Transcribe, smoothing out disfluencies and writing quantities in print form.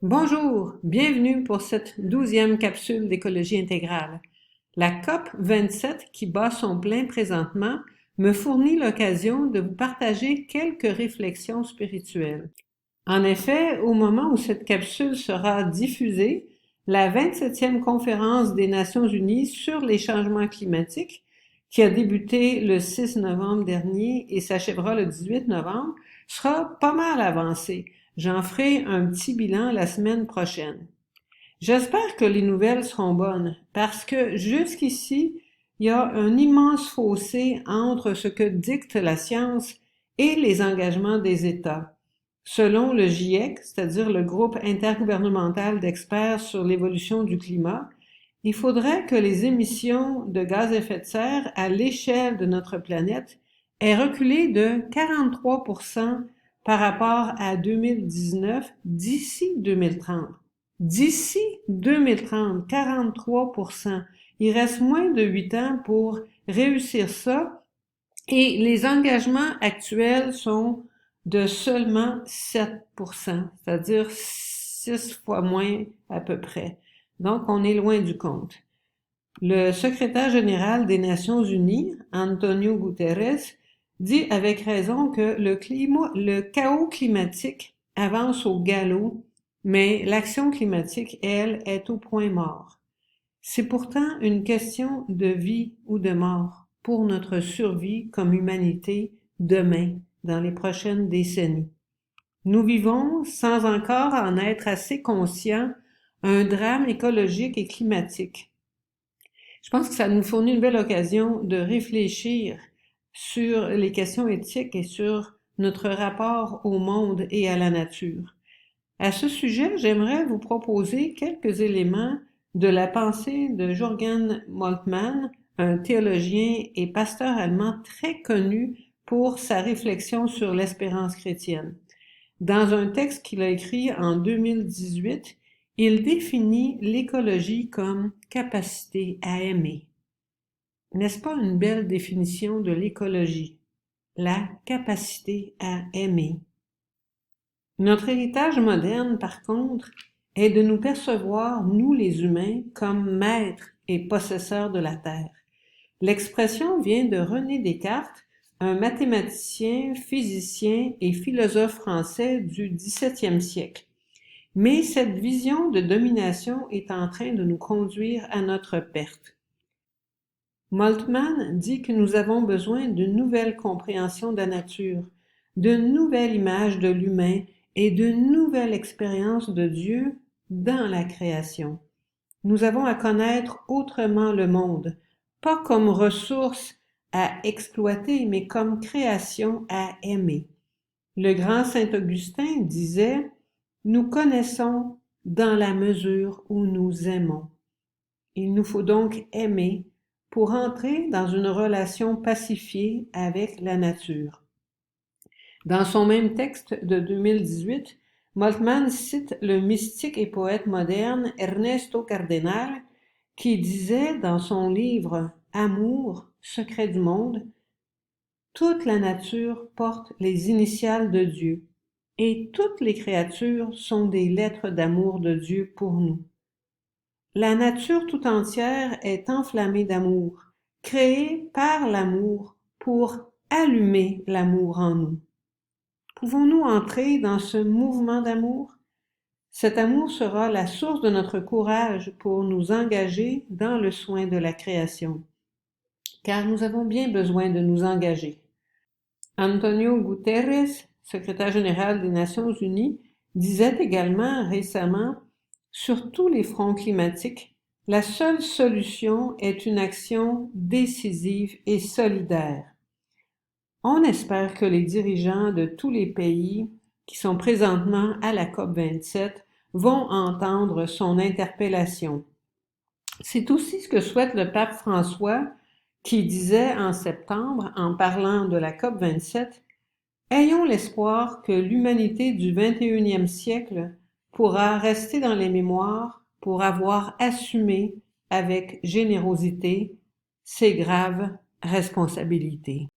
Bonjour, bienvenue pour cette 12e capsule d'écologie intégrale. La COP 27, qui bat son plein présentement, me fournit l'occasion de vous partager quelques réflexions spirituelles. En effet, au moment où cette capsule sera diffusée, la 27e conférence des Nations Unies sur les changements climatiques, qui a débuté le 6 novembre dernier et s'achèvera le 18 novembre, sera pas mal avancée. J'en ferai un petit bilan la semaine prochaine. J'espère que les nouvelles seront bonnes, parce que jusqu'ici, il y a un immense fossé entre ce que dicte la science et les engagements des États. Selon le GIEC, c'est-à-dire le groupe intergouvernemental d'experts sur l'évolution du climat, il faudrait que les émissions de gaz à effet de serre à l'échelle de notre planète aient reculé de 43% par rapport à 2019 d'ici 2030. D'ici 2030, 43%. Il reste moins de 8 ans pour réussir ça et les engagements actuels sont de seulement 7%, c'est-à-dire 6 fois moins à peu près. Donc, on est loin du compte. Le secrétaire général des Nations Unies, Antonio Guterres, dit avec raison que le chaos climatique avance au galop, mais l'action climatique, elle, est au point mort. C'est pourtant une question de vie ou de mort pour notre survie comme humanité demain, dans les prochaines décennies. Nous vivons, sans encore en être assez conscients, un drame écologique et climatique. Je pense que ça nous fournit une belle occasion de réfléchir sur les questions éthiques et sur notre rapport au monde et à la nature. À ce sujet, j'aimerais vous proposer quelques éléments de la pensée de Jürgen Moltmann, un théologien et pasteur allemand très connu pour sa réflexion sur l'espérance chrétienne. Dans un texte qu'il a écrit en 2018, il définit l'écologie comme capacité à aimer. N'est-ce pas une belle définition de l'écologie? La capacité à aimer. Notre héritage moderne, par contre, est de nous percevoir, nous les humains, comme maîtres et possesseurs de la Terre. L'expression vient de René Descartes, un mathématicien, physicien et philosophe français du XVIIe siècle. Mais cette vision de domination est en train de nous conduire à notre perte. Moltmann dit que nous avons besoin d'une nouvelle compréhension de la nature, d'une nouvelle image de l'humain et d'une nouvelle expérience de Dieu dans la création. Nous avons à connaître autrement le monde, pas comme ressource à exploiter, mais comme création à aimer. Le grand Saint Augustin disait « Nous connaissons dans la mesure où nous aimons ». Il nous faut donc aimer pour entrer dans une relation pacifiée avec la nature. Dans son même texte de 2018, Moltmann cite le mystique et poète moderne Ernesto Cardenal qui disait dans son livre « Amour, secret du monde » toute la nature porte les initiales de Dieu et toutes les créatures sont des lettres d'amour de Dieu pour nous. La nature tout entière est enflammée d'amour, créée par l'amour pour allumer l'amour en nous. Pouvons-nous entrer dans ce mouvement d'amour? Cet amour sera la source de notre courage pour nous engager dans le soin de la création, car nous avons bien besoin de nous engager. Antonio Guterres, secrétaire général des Nations Unies, disait également récemment « Sur tous les fronts climatiques, la seule solution est une action décisive et solidaire. » On espère que les dirigeants de tous les pays qui sont présentement à la COP 27 vont entendre son interpellation. C'est aussi ce que souhaite le pape François qui disait en septembre, en parlant de la COP 27, « Ayons l'espoir que l'humanité du 21e siècle pourra rester dans les mémoires pour avoir assumé avec générosité ses graves responsabilités. »